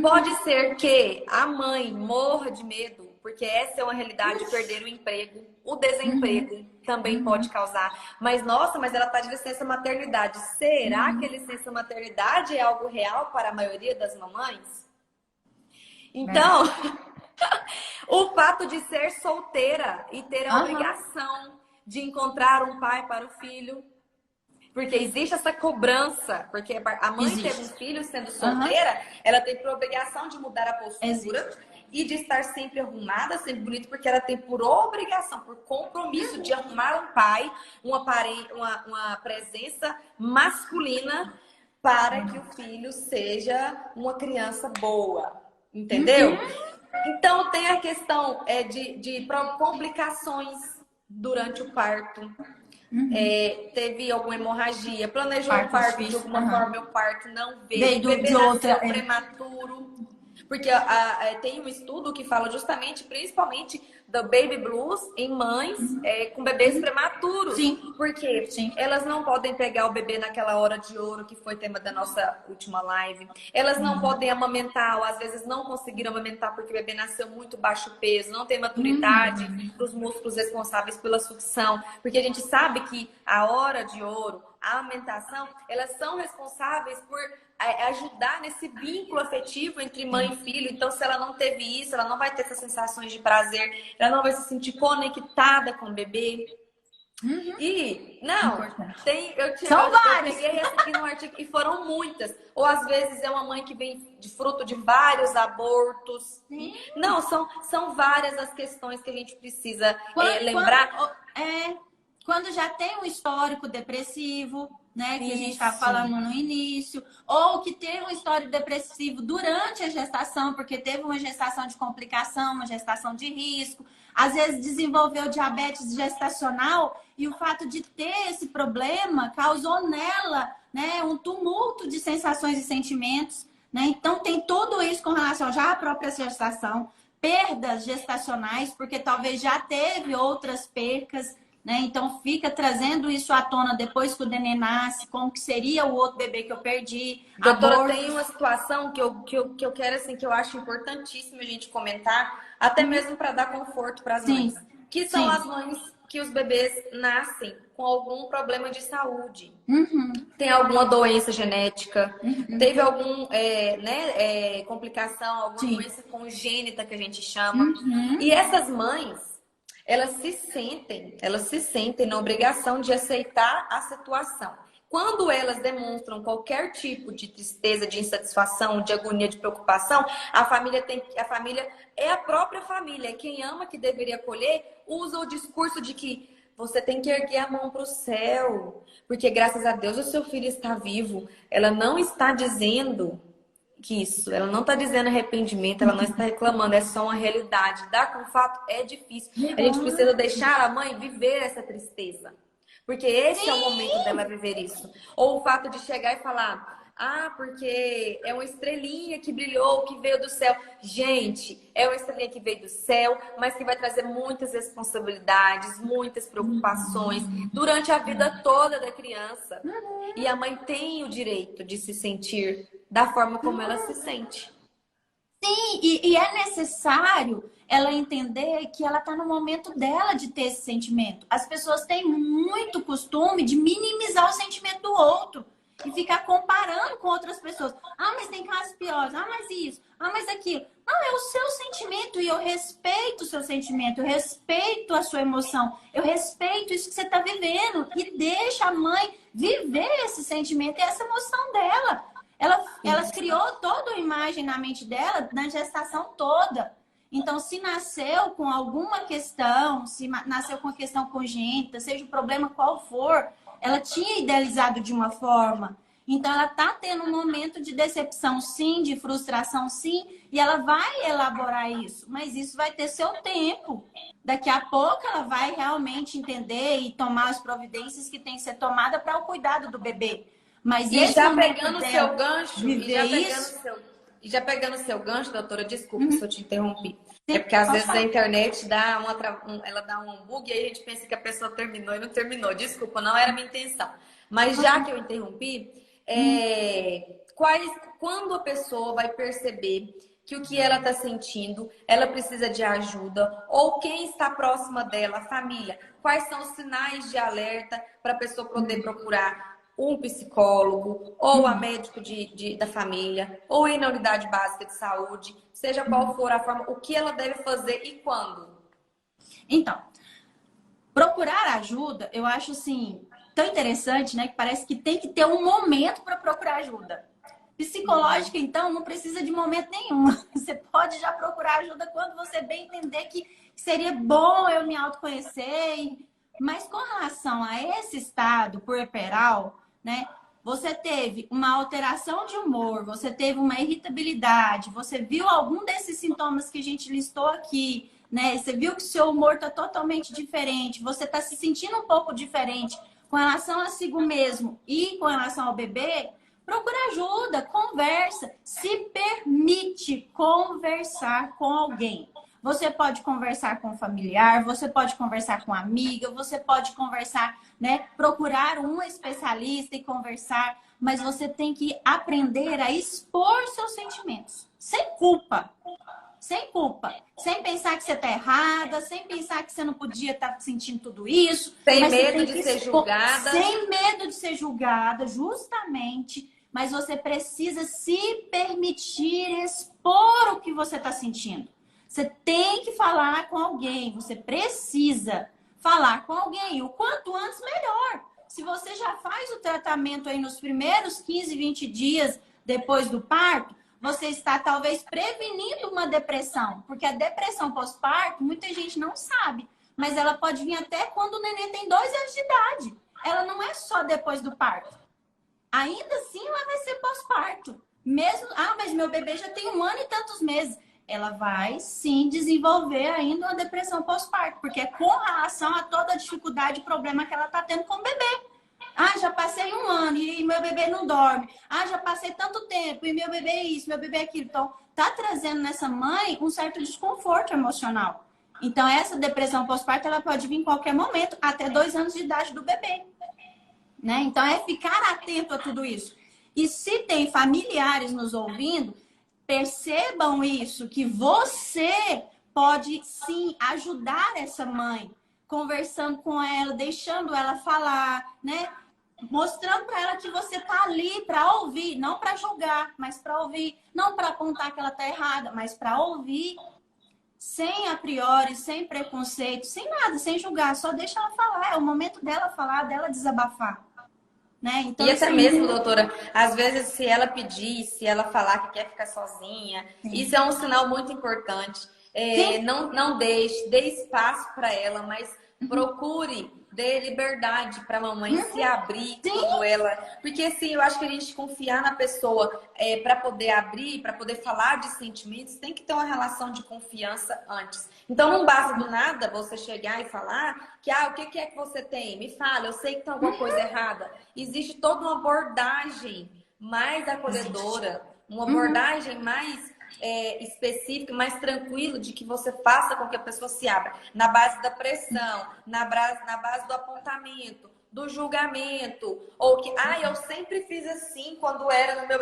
Pode ser que a mãe morra de medo, porque essa é uma realidade, perder o emprego. O desemprego também pode causar. Mas, nossa, mas ela está de licença maternidade. Será que a licença maternidade é algo real para a maioria das mamães? Então, o fato de ser solteira e ter a obrigação de encontrar um pai para o filho. Porque existe essa cobrança, porque a mãe teve um filho sendo solteira, ela tem por obrigação de mudar a postura e de estar sempre arrumada, sempre bonita, porque ela tem por obrigação, por compromisso de arrumar um pai, uma presença masculina para que o filho seja uma criança boa, entendeu? Então tem a questão de complicações durante o parto. Teve alguma hemorragia, planejou o parto de alguma forma, o parto não veio, o bebê nasceu prematuro. Porque tem um estudo que fala justamente, principalmente, do baby blues em mães com bebês prematuros. Porque elas não podem pegar o bebê naquela hora de ouro, que foi tema da nossa última live. Elas não podem amamentar, ou às vezes não conseguiram amamentar porque o bebê nasceu muito baixo peso, não tem maturidade dos músculos responsáveis pela sucção. Porque a gente sabe que a hora de ouro, a amamentação, elas são responsáveis por ajudar nesse vínculo afetivo entre mãe e filho. Então, se ela não teve isso, ela não vai ter essas sensações de prazer, ela não vai se sentir conectada com o bebê. E, eu peguei essa aqui no artigo e foram muitas. Ou às vezes é uma mãe que vem de fruto de vários abortos. Não, são várias as questões que a gente precisa lembrar. Quando já tem um histórico depressivo, né, que a gente estava falando no início, ou que teve um histórico depressivo durante a gestação, porque teve uma gestação de complicação, uma gestação de risco, às vezes desenvolveu diabetes gestacional e o fato de ter esse problema causou nela, né, um tumulto de sensações e sentimentos, né? Então tem tudo isso com relação já à própria gestação, perdas gestacionais, porque talvez já teve outras percas, né? Então fica trazendo isso à tona depois que o neném nasce, como que seria o outro bebê que eu perdi, Doutora, aborto. tem uma situação que eu quero, assim, que eu acho importantíssimo a gente comentar, até mesmo para dar conforto para as mães, Sim, que são sim. as mães que os bebês nascem com algum problema de saúde. Uhum, Tem alguma doença genética, uhum, teve algum, complicação, alguma sim. doença congênita que a gente chama. Uhum, E essas mães, elas se sentem na obrigação de aceitar a situação. Quando elas demonstram qualquer tipo de tristeza, de insatisfação, de agonia, de preocupação, a família é a própria família, é quem ama que deveria acolher, usa o discurso de que você tem que erguer a mão para o céu, porque graças a Deus o seu filho está vivo. Ela não está dizendo que isso, ela não está dizendo arrependimento, ela não está reclamando, é só uma realidade. Dar com fato é difícil. A gente precisa deixar a mãe viver essa tristeza. Porque esse é o momento dela viver isso. Ou o fato de chegar e falar: ah, porque é uma estrelinha que brilhou, que veio do céu. Gente, é uma estrelinha que veio do céu, mas que vai trazer muitas responsabilidades, muitas preocupações durante a vida toda da criança. E a mãe tem o direito de se sentir da forma como ela se sente. e é necessário ela entender que ela está no momento dela de ter esse sentimento. As pessoas têm muito costume de minimizar o sentimento do outro e ficar comparando com outras pessoas. Ah, mas tem casos piores. Ah, mas isso. Ah, mas aquilo. Não, é o seu sentimento e eu respeito o seu sentimento, eu respeito a sua emoção, eu respeito isso que você está vivendo e deixa a mãe viver esse sentimento e essa emoção dela. Ela criou toda a imagem na mente dela na gestação toda. Então, se nasceu com alguma questão, se nasceu com uma questão congênita, seja o problema qual for, ela tinha idealizado de uma forma. Então, ela está tendo um momento de decepção, sim, de frustração, sim, e ela vai elaborar isso, mas isso vai ter seu tempo. Daqui a pouco ela vai realmente entender e tomar as providências que tem que ser tomada para o cuidado do bebê. Mas E esse já momento pegando o seu dela gancho, viver isso, doutora, desculpa se eu te interrompi. É sim, porque às pode vezes a falar. internet ela dá um bug e aí a gente pensa que a pessoa terminou e não terminou. Desculpa, não era a minha intenção. Mas já que eu interrompi, quando a pessoa vai perceber que o que ela está sentindo, ela precisa de ajuda, ou quem está próxima dela, a família, quais são os sinais de alerta para a pessoa poder procurar um psicólogo, ou a médico da família, ou ir na unidade básica de saúde, seja qual for a forma, o que ela deve fazer e quando? Então, procurar ajuda, eu acho assim, tão interessante, né? Que parece que tem que ter um momento para procurar ajuda. Psicológica, então, não precisa de momento nenhum. Você pode já procurar ajuda quando você bem entender que seria bom eu me autoconhecer. Mas com relação a esse estado puerperal, né? Você teve uma alteração de humor, você teve uma irritabilidade, você viu algum desses sintomas que a gente listou aqui, né? Você viu que o seu humor está totalmente diferente, você está se sentindo um pouco diferente com relação a si mesmo e com relação ao bebê. Procura ajuda, conversa, se permite conversar com alguém. Você pode conversar com um familiar, você pode conversar com uma amiga, você pode conversar, né? Procurar um especialista e conversar, mas você tem que aprender a expor seus sentimentos, sem culpa. Sem culpa, sem pensar que você está errada, sem pensar que você não podia estar sentindo tudo isso. Sem Mas você medo tem de que ser expor, julgada. sem medo de ser julgada, justamente. Mas você precisa se permitir expor o que você está sentindo. Você tem que falar com alguém, você precisa falar com alguém. O quanto antes, melhor. Se você já faz o tratamento aí nos primeiros 15, 20 dias depois do parto, você está talvez prevenindo uma depressão. Porque a depressão pós-parto, muita gente não sabe. Mas ela pode vir até quando o neném tem 2 anos de idade. Ela não é só depois do parto. Ainda assim, ela vai ser pós-parto. Mesmo, mas meu bebê já tem 1 ano e tantos meses. Ela vai sim desenvolver ainda uma depressão pós-parto, porque é com relação a toda a dificuldade e problema que ela está tendo com o bebê. Já passei 1 ano e meu bebê não dorme. Já passei tanto tempo e meu bebê é isso, meu bebê é aquilo. Então, tá trazendo nessa mãe um certo desconforto emocional. Então, essa depressão pós-parto, ela pode vir em qualquer momento, até 2 anos de idade do bebê. Né? Então, é ficar atento a tudo isso. E se tem familiares nos ouvindo, percebam isso, que você pode, sim, ajudar essa mãe, conversando com ela, deixando ela falar, né? Mostrando para ela que você tá ali para ouvir, não para julgar, mas para ouvir, não para apontar que ela tá errada, mas para ouvir, sem a priori, sem preconceito, sem nada, sem julgar, só deixa ela falar, é o momento dela falar, dela desabafar, né? Então, E até isso é mesmo, muito... doutora, às vezes se ela pedir, se ela falar que quer ficar sozinha, isso é um sinal muito importante. Não deixe, dê espaço para ela, mas procure, dê liberdade para a mamãe se abrir quando ela... Porque assim, eu acho que a gente confiar na pessoa para poder abrir, para poder falar de sentimentos, tem que ter uma relação de confiança antes. Então não basta do nada você chegar e falar que, o que é que você tem? Me fala, eu sei que tem alguma coisa errada. Existe toda uma abordagem mais acolhedora, uma abordagem mais específica, mais tranquila, de que você faça com que a pessoa se abra. Na base da pressão, na base do apontamento, do julgamento, ou que, eu sempre fiz assim quando era no meu...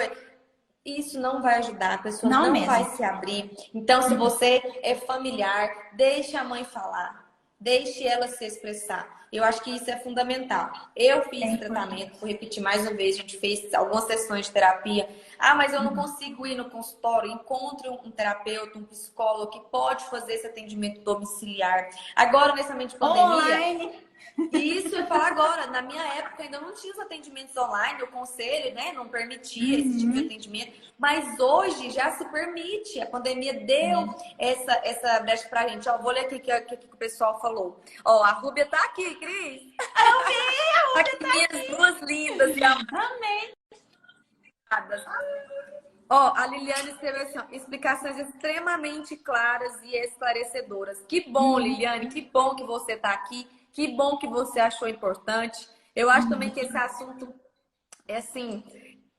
Isso não vai ajudar, a pessoa não vai se abrir. Então, se você é familiar, deixe a mãe falar, deixe ela se expressar. Eu acho que isso é fundamental. Eu fiz tratamento, vou repetir mais uma vez, a gente fez algumas sessões de terapia. Mas eu não consigo ir no consultório. Encontre um terapeuta, um psicólogo que pode fazer esse atendimento domiciliar. Agora, nesse momento de pandemia... Online. Isso, eu falo agora. Na minha época ainda não tinha os atendimentos online, o conselho, né, não permitia esse tipo de atendimento. Mas hoje já se permite. A pandemia deu essa brecha pra gente. Vou ler aqui o que o pessoal falou. A Rúbia tá aqui, Cris. Eu vi, a Rúbia tá aqui. Minhas duas lindas. Amém. A Liliane escreveu assim, explicações extremamente claras e esclarecedoras. Que bom, Liliane, que bom que você tá aqui. Que bom que você achou importante. Eu acho também que esse assunto é assim,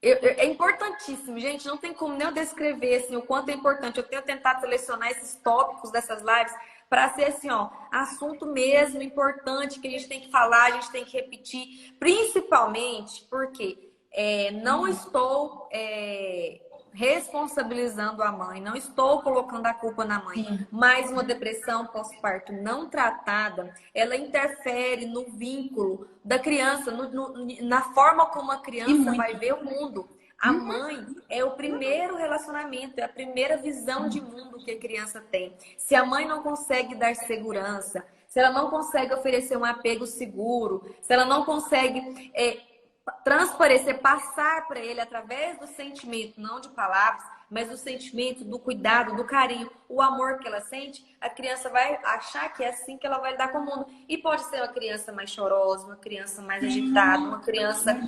é importantíssimo, gente. Não tem como nem eu descrever assim, o quanto é importante. Eu tenho tentado selecionar esses tópicos dessas lives para ser assim, assunto mesmo importante que a gente tem que falar, a gente tem que repetir, principalmente porque não estou responsabilizando a mãe, não estou colocando a culpa na mãe, mas uma depressão pós-parto não tratada, ela interfere no vínculo da criança, na forma como a criança vai ver o mundo. A mãe é o primeiro relacionamento, é a primeira visão de mundo que a criança tem. Se a mãe não consegue dar segurança, se ela não consegue oferecer um apego seguro, se ela não consegue transparecer, passar para ele através do sentimento, não de palavras, mas do sentimento, do cuidado, do carinho, o amor que ela sente, a criança vai achar que é assim que ela vai lidar com o mundo. E pode ser uma criança mais chorosa, uma criança mais agitada, uma criança...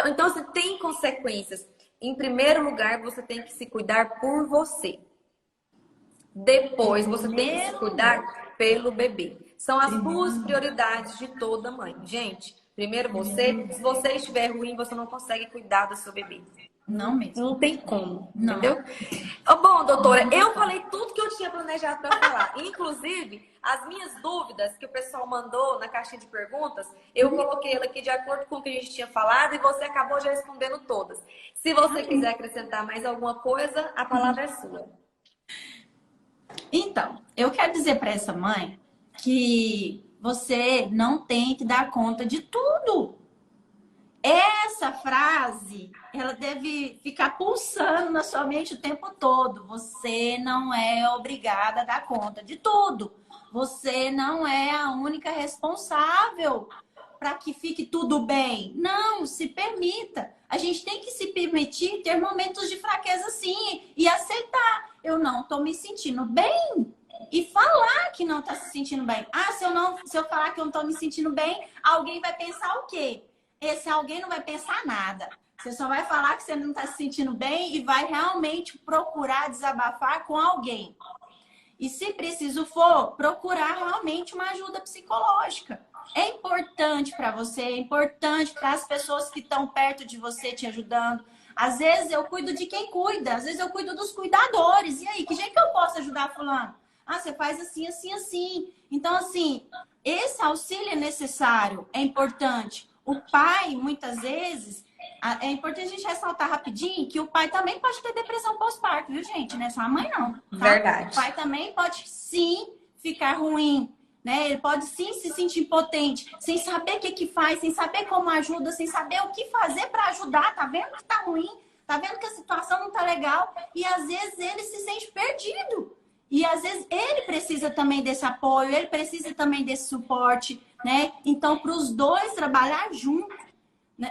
Então, assim, tem consequências. Em primeiro lugar, você tem que se cuidar por você. Depois, você tem que se cuidar pelo bebê. São as duas prioridades de toda mãe. Gente, primeiro você. Se você estiver ruim, você não consegue cuidar do seu bebê. Não mesmo. Não tem como, entendeu? Bom, doutora, eu falei tudo que eu tinha planejado para falar. Inclusive, as minhas dúvidas que o pessoal mandou na caixinha de perguntas, eu coloquei ela aqui de acordo com o que a gente tinha falado e você acabou já respondendo todas. Se você quiser acrescentar mais alguma coisa, a palavra é sua. Então, eu quero dizer para essa mãe que você não tem que dar conta de tudo. Essa frase, ela deve ficar pulsando na sua mente o tempo todo. Você não é obrigada a dar conta de tudo. Você não é a única responsável para que fique tudo bem. Não, se permita. A gente tem que se permitir ter momentos de fraqueza sim e aceitar. Eu não estou me sentindo bem. E falar que não está se sentindo bem. Se eu falar que eu não estou me sentindo bem, alguém vai pensar o quê? Esse alguém não vai pensar nada. Você só vai falar que você não está se sentindo bem e vai realmente procurar desabafar com alguém. E se preciso for, procurar realmente uma ajuda psicológica. é importante para você, é importante para as pessoas que estão perto de você te ajudando. Às vezes eu cuido de quem cuida, às vezes eu cuido dos cuidadores. E aí, que jeito que eu posso ajudar fulano? Ah, você faz assim, assim, assim. Então, assim, esse auxílio é necessário, é importante. O pai, muitas vezes, é importante a gente ressaltar rapidinho que o pai também pode ter depressão pós-parto, viu, gente? Não é só a mãe, não. Tá? Verdade. O pai também pode, sim, ficar ruim, né? Ele pode, sim, se sentir impotente, sem saber o que que faz, sem saber como ajuda, sem saber o que fazer para ajudar. Tá vendo que tá ruim? Tá vendo que a situação não tá legal? E, às vezes, ele se sente perdido. E, às vezes, ele precisa também desse apoio, ele precisa também desse suporte, né? Então, para os dois trabalhar junto.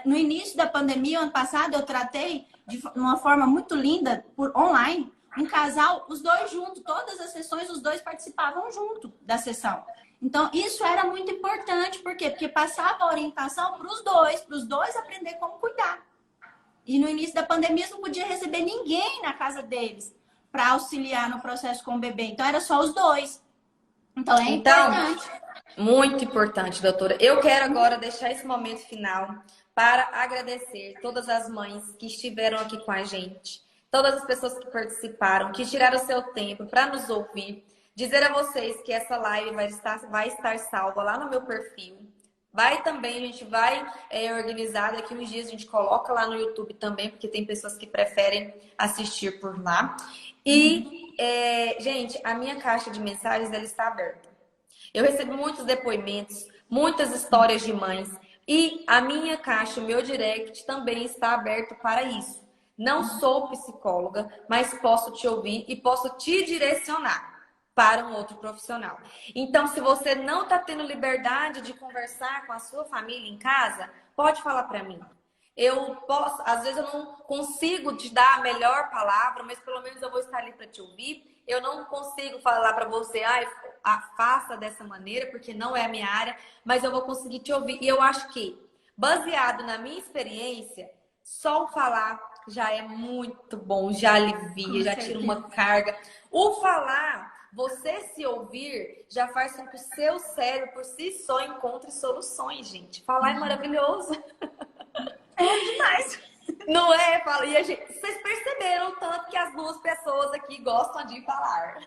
No início da pandemia, ano passado, eu tratei de uma forma muito linda, por online, um casal, os dois juntos, todas as sessões, os dois participavam junto da sessão. Então, isso era muito importante. Por quê? Porque passava a orientação para os dois aprender como cuidar. E no início da pandemia, não podia receber ninguém na casa deles para auxiliar no processo com o bebê. Então, era só os dois. Então, é importante. Muito importante, doutora. Eu quero agora deixar esse momento final para agradecer todas as mães que estiveram aqui com a gente, todas as pessoas que participaram, que tiraram o seu tempo para nos ouvir. Dizer a vocês que essa live vai estar salva lá no meu perfil. Vai também, a gente vai organizar daqui uns dias, a gente coloca lá no YouTube também, porque tem pessoas que preferem assistir por lá. E, gente, a minha caixa de mensagens ela está aberta. Eu recebo muitos depoimentos, muitas histórias de mães. E a minha caixa, o meu direct também está aberto para isso. Não sou psicóloga, mas posso te ouvir e posso te direcionar para um outro profissional. Então, se você não está tendo liberdade de conversar com a sua família em casa, pode falar para mim. Eu posso, às vezes eu não consigo te dar a melhor palavra, mas pelo menos eu vou estar ali para te ouvir. Eu não consigo falar para você, faça dessa maneira, porque não é a minha área, mas eu vou conseguir te ouvir. E eu acho que, baseado na minha experiência, só o falar já é muito bom, já alivia, já tira uma carga. O falar, você se ouvir, já faz com que o seu cérebro por si só encontre soluções, gente. Falar é maravilhoso. É demais. Não é? E a gente, vocês perceberam o tanto que as duas pessoas aqui gostam de falar.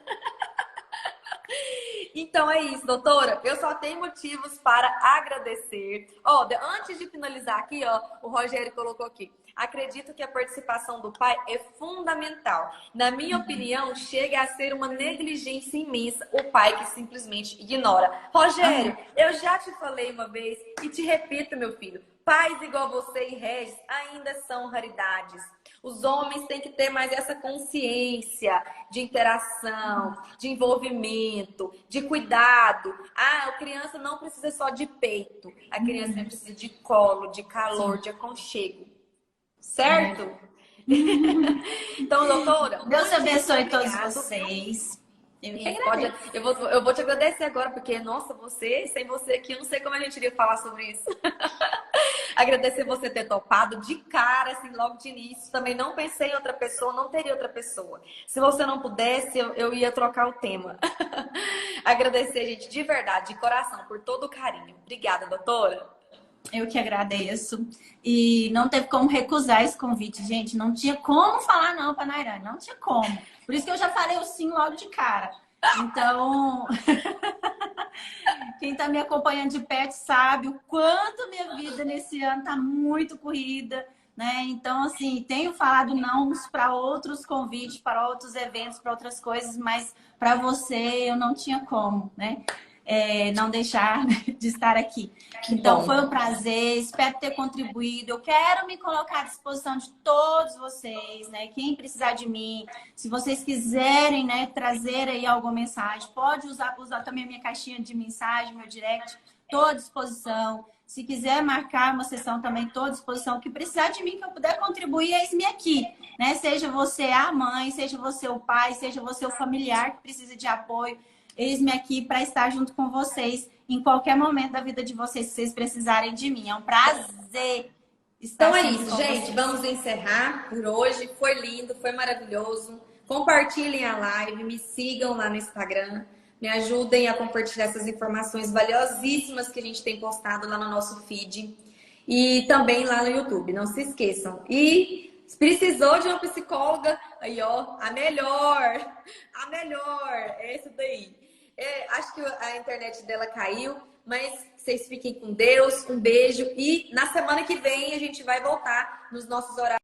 Então é isso, doutora. Eu só tenho motivos para agradecer. Antes de finalizar aqui, o Rogério colocou aqui. Acredito que a participação do pai é fundamental. Na minha opinião, chega a ser uma negligência imensa o pai que simplesmente ignora. Rogério, eu já te falei uma vez e te repito, meu filho. Pais igual você e Regis ainda são raridades. Os homens têm que ter mais essa consciência de interação, de envolvimento, de cuidado. A criança não precisa só de peito. A criança precisa de colo, de calor, de aconchego. Certo? Então, doutora... Deus abençoe todos vocês. Eu vou te agradecer agora, porque, nossa, sem você aqui, eu não sei como a gente iria falar sobre isso. Agradecer você ter topado de cara, assim, logo de início. Também não pensei em outra pessoa, não teria outra pessoa. Se você não pudesse, eu ia trocar o tema. Agradecer, gente, de verdade, de coração, por todo o carinho. Obrigada, doutora. Eu que agradeço. E não teve como recusar esse convite, gente. Não tinha como falar não para Nairane. Não tinha como. Por isso que eu já falei o sim logo de cara. Então, quem está me acompanhando de perto sabe o quanto minha vida nesse ano está muito corrida, né? Então, assim, tenho falado não para outros convites, para outros eventos, para outras coisas, mas para você eu não tinha como, né? Não deixar de estar aqui. Então, foi um prazer, espero ter contribuído. Eu quero me colocar à disposição de todos vocês, né? Quem precisar de mim, se vocês quiserem, né, trazer aí alguma mensagem, pode usar também a minha caixinha de mensagem, meu direct, estou à disposição. Se quiser marcar uma sessão também, estou à disposição. O que precisar de mim, que eu puder contribuir, eis-me aqui, né? Seja você a mãe, seja você o pai, seja você o familiar que precisa de apoio. Eis-me aqui para estar junto com vocês em qualquer momento da vida de vocês, se vocês precisarem de mim. É um prazer estar Então é isso, gente. Vocês. Vamos encerrar por hoje. Foi lindo, foi maravilhoso. Compartilhem a live, me sigam lá no Instagram. Me ajudem a compartilhar essas informações valiosíssimas que a gente tem postado lá no nosso feed e também lá no YouTube. Não se esqueçam. E se precisou de uma psicóloga, aí ó, a melhor, é essa daí. Acho que a internet dela caiu, mas vocês fiquem com Deus, um beijo e na semana que vem a gente vai voltar nos nossos horários.